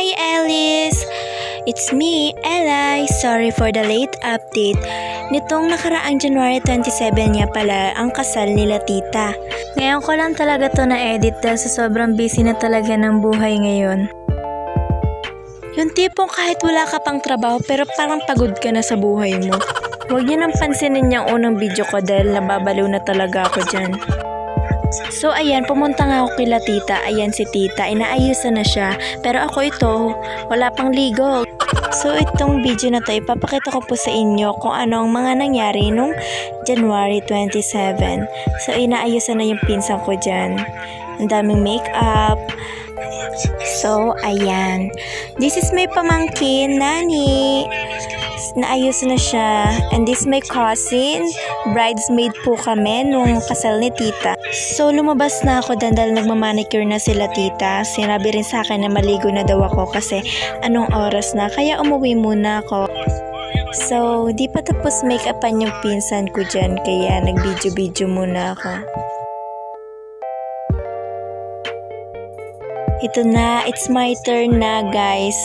Hi Alice! It's me, Eli. Sorry for the late update. Nitong nakaraang January 27 nga pala ang kasal nila tita. Ngayon ko lang talaga to na-edit dahil sa sobrang busy na talaga ng buhay ngayon. Yung tipong kahit wala ka pang trabaho pero parang pagod ka na sa buhay mo. Huwag niyo nang pansinin yung unang video ko dahil nababaliw na talaga ako dyan. So ayan, pumunta nga ako kila tita. Ayan si tita, inaayusan na siya. Pero ako ito, wala pang ligo. So itong video na to, ipapakita ko po sa inyo kung ano ang mga nangyari nung January 27. So inaayusan na yung pinsan ko dyan. Ang daming makeup. So ayan, this is my pamangkin, Nani. Naayos na siya. And this my cousin. Bridesmaid po kami nung kasal ni tita. So lumabas na ako dahil nagmamanicure na sila tita. Sinabi rin sa akin na maligo na daw ako kasi anong oras na. Kaya umuwi muna ako. So di pa tapos make-upan yung pinsan ko dyan. Kaya nag-video-video muna ako. Ito na, it's my turn na guys.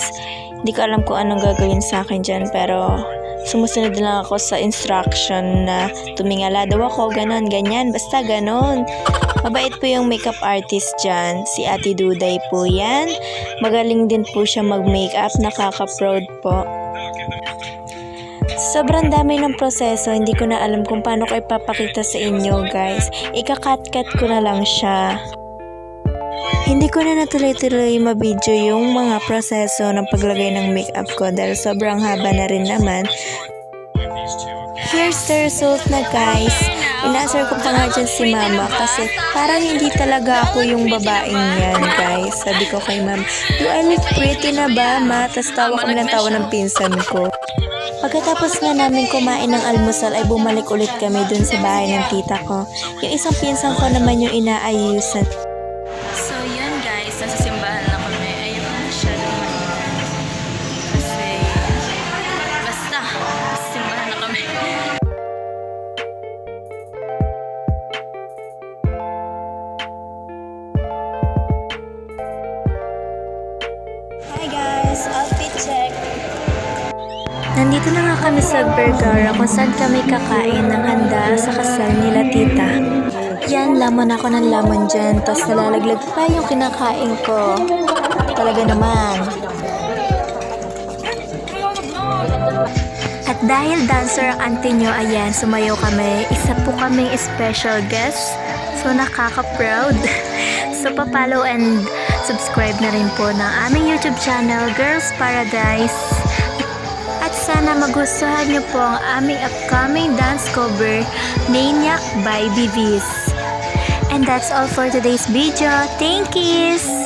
Hindi ko alam kung anong gagawin sa akin dyan, pero sumusunod lang ako sa instruction na tumingala daw ako, ganon, ganyan, basta ganon. Mabait po yung makeup artist dyan, si Ate Duday po yan. Magaling din po siya mag-makeup, nakaka-proud po. Sobrang dami ng proseso, hindi ko na alam kung paano ko ipapakita sa inyo guys. Ika-cut-cut ko na lang siya. Hindi ko na natuloy-tuloy ma-video yung mga proseso ng paglagay ng makeup ko dahil sobrang haba na rin naman. Here's the result na guys. Inaasar ko pa nga dyan si mama kasi parang hindi talaga ako yung babaeng yan guys. Sabi ko kay mama, do I look pretty na ba ma? Tas tawa kami ng tawa ng pinsan ko. Pagkatapos nga namin kumain ng almusal ay bumalik ulit kami dun sa bahay ng tita ko. Yung isang pinsan ko naman yung inaayusan. So yun guys, nasa simbahan na kami. Ayun na siya naman. Kasi basta simbahan na kami. Hi guys, outfit check. Nandito na nga kami sa Vergara kung saan kami kakain ng handa sa kasal nila tita. Yan, lamon ako ng lamon dyan. Tapos nalalaglag pa yung kinakain ko. Talaga naman. At dahil dancer ang auntie nyo, ayan, sumayaw kami. Isa po kaming special guest. So nakaka-proud. So pa-follow and subscribe na rin po ng aming YouTube channel, Girls Paradise. At sana magustuhan nyo po ang aming upcoming dance cover, Maniac by BVS. And that's all for today's video. Thank you!